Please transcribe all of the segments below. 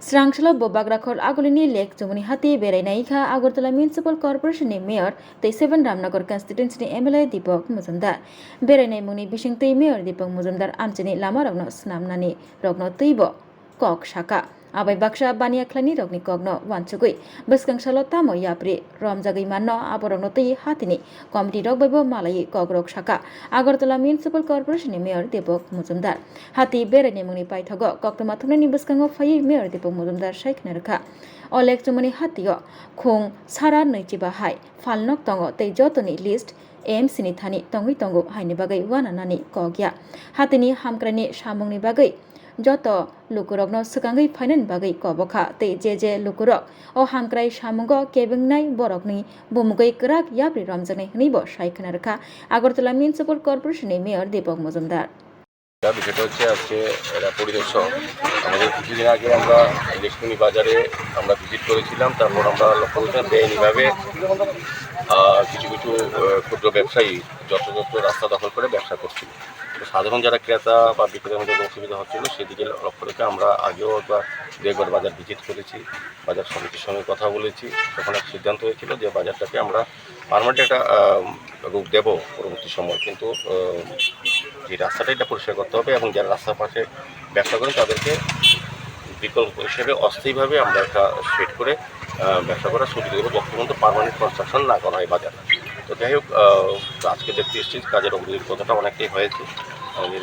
Srangshalo Bobagrakhor Agolini Lake Jumuni Hati Berenaika Agartala Municipal Corporation Mayor T7 Ramnagar Constituency MLA Deepak Muzumdar Berenai Muni Bishing Mayor Deepak Muzumdar Amchini Lama Rogno Snamnani Rogno Tibo Kok Shaka Abai Baksha Bania Klani Rogni Kogno Wanchugui Buskang Shalotamo Yapri Romjagi Mano Aborogno Ti Hatini Committee Rogbebo Malay Kogrok Shaka Agartala Municipal Corporation Mayor Deepak Muzumdar Hati Berenai Muni Paithago Koktomathunani Buskango Fayi Mayor Deepak Muzumdar Sheikh Nerka Olek Jumani Hatio Khung Sara Noichiba Hai Falnok Tongo Tei Jotoni List AMC ni thani tongui tongo haini bagai wananani kogya hatini hamkrani samungni bagai joto lukurokno sukangai phainen bagai kobokha te je lukurok o hamkrai samungo kebengnai borokni bumugai krak yapri ramjanai hnibo saikhnarkha Agartala Municipal Corporation ni Mayor Deepak Muzumdar বিষয়টা হচ্ছে আজকে এরা পরিদর্শক আমাদের কিছুদিন আগে আমরা electronic বাজারে আমরা ভিজিট করেছিলাম। তারপর আমরা লক্ষ্য করছিলাম বেআইনিভাবে কিছু ক্ষুদ্র ব্যবসায়ী যত্র রাস্তা দখল করে ব্যবসা করছিল। তো সাধারণ যারা ক্রেতা বা বিক্রেতার মধ্যে অসুবিধা হচ্ছিল সেদিকে লক্ষ্য রেখে আমরা আগেও একবার বাজার ভিজিট করেছি, বাজার সমিতির সঙ্গে কথা বলেছি। তখন একটা সিদ্ধান্ত হয়েছিল যে বাজারটাকে আমরা পার্মানেন্ট একটা রূপ দেব পরবর্তী সময়, কিন্তু যে রাস্তাটা এটা পরিষ্কার করতে হবে এবং যারা রাস্তার পাশে ব্যবসা করেন তাদেরকে বিকল্প হিসেবে অস্থায়ীভাবে আমরা একটা সেট করে ব্যবসা করার সুবিধা দেবো যখন পর্যন্ত পার্মানেন্ট কনস্ট্রাকশন না করা হয় বাজার। তো যাই হোক, আজকে দেখতে এসেছি কাজের অগ্রগতিটা অনেকটাই হয়েছে। আমাদের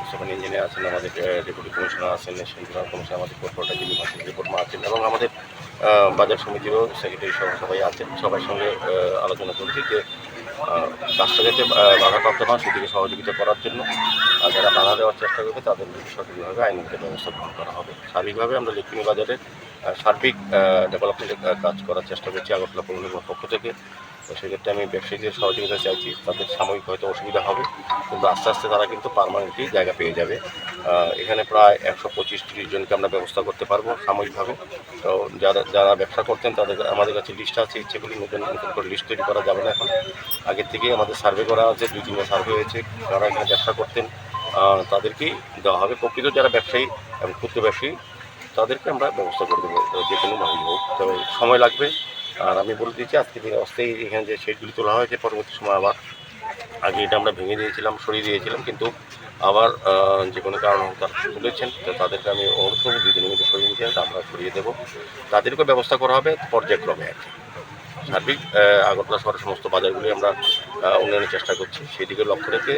সেখানে ইঞ্জিনিয়ার আছেন, আমাদের ডেপুটি কমিশনার আছেন, সেন্ট্রাল কমিশনার, আমাদের কর্পোরেটর যিনি রিপোর্ট আছেন এবং আমাদের বাজার সমিতিরও সেক্রেটারি সহ সবাই আছেন। সবার সঙ্গে আলোচনা করেছি যে কাজটা যাতে বাধাপ্রাপ্ত না সেদিকে সহযোগিতা করার জন্য যারা বাধা দেওয়ার চেষ্টা করবে তাদের সঠিকভাবে আইনগত ব্যবস্থা গ্রহণ করা হবে। সার্বিকভাবে আমরা লেকটুনি বাজারের সার্বিক ডেভেলপমেন্টের কাজ করার চেষ্টা করছি আগরতলা পৌর নিগমের পক্ষ থেকে। তো সেক্ষেত্রে আমি ব্যবসায়ীদের সহযোগিতা চাইছি। তাদের সাময়িক হয়তো অসুবিধা হবে, কিন্তু আস্তে আস্তে তারা কিন্তু পার্মানেন্টলি জায়গা পেয়ে যাবে। এখানে প্রায় 125-30 জনকে আমরা ব্যবস্থা করতে পারবো সাময়িকভাবে। তো যারা ব্যবসা করতেন তাদের আমাদের কাছে লিস্ট আছে, ইচ্ছেগুলি নতুন করে লিস্ট তৈরি করা যাবে না এখন। আগের থেকেই আমাদের সার্ভে করা আছে, 2-3টা সার্ভে হয়েছে। যারা এখানে ব্যবসা করতেন তাদেরকেই দেওয়া হবে। প্রকৃত যারা ব্যবসায়ী এবং ক্ষুদ্র ব্যবসায়ী তাদেরকে আমরা ব্যবস্থা করে দেবো যে কোনোভাবেই হোক, তবে সময় লাগবে। আর আমি বলে দিয়েছি আজকে দিনে অস্থায়ী এখানে যে শেডগুলি তোলা হয়েছে পরবর্তী সময় আবার আগে এটা আমরা ভেঙে দিয়েছিলাম, সরিয়ে দিয়েছিলাম, কিন্তু আবার যে কোনো কারণ তারা তুলেছেন, তো তাদেরকে আমি অনুরোধ করবো 2 দিনের মধ্যে সরিয়ে দিয়েছেন আমরা সরিয়ে দেবো। তাদেরকেও ব্যবস্থা করা হবে পর্যায়ক্রমে আর কি। সার্বিক আগরতলা শহরের সমস্ত বাজারগুলি আমরা উন্নয়নের চেষ্টা করছি। সেদিকে লক্ষ্য রেখে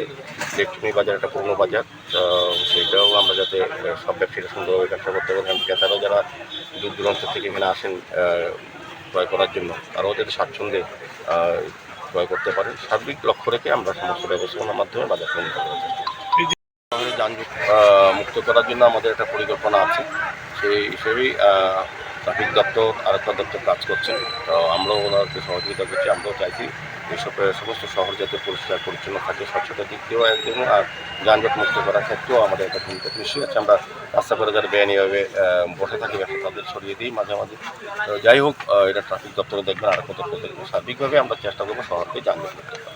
লেকটুনি বাজার একটা পুরনো বাজার, সেইটাও আমরা যাতে সব ব্যবসায়ীরা সুন্দরভাবে ব্যবসা করতে পারেন। ক্রেতারাও যারা দূর দূরান্ত থেকে এখানে আসেন ক্রয় করার জন্য তারাও যাতে স্বাচ্ছন্দ্যে ক্রয় করতে পারেন, সার্বিক লক্ষ্য রেখে আমরা সমস্ত ব্যবস্থাপনার মাধ্যমে বাজার উন্নত করার চেষ্টা করছি। শহরে যানজট মুক্ত করার জন্য আমাদের একটা পরিকল্পনা আছে, সেই হিসেবেই ট্রাফিক দপ্তর আরেকটা দপ্তর কাজ করছেন। তো আমরাও ওনাকে সহযোগিতা করছি। আমরাও চাইছি এইসব সমস্ত শহর যাতে পরিষ্কার পরিচ্ছন্ন থাকে, স্বচ্ছতার দিক দিয়েও একদম, আর যানজট মুক্ত করার ক্ষেত্রেও আমাদের একটা ভূমিকা নিশ্চয়ই আছে। আমরা রাস্তা করে যারা বেআইনিভাবে বসে থাকি ব্যবসা তাদের সরিয়ে দিই মাঝে মাঝে। তো যাই হোক, এটা ট্রাফিক দপ্তরে দেখবেন, আরেকটা দপ্তর দেখবেন। সার্বিকভাবে আমরা চেষ্টা করবো শহরকে যানজট মুক্ত করা।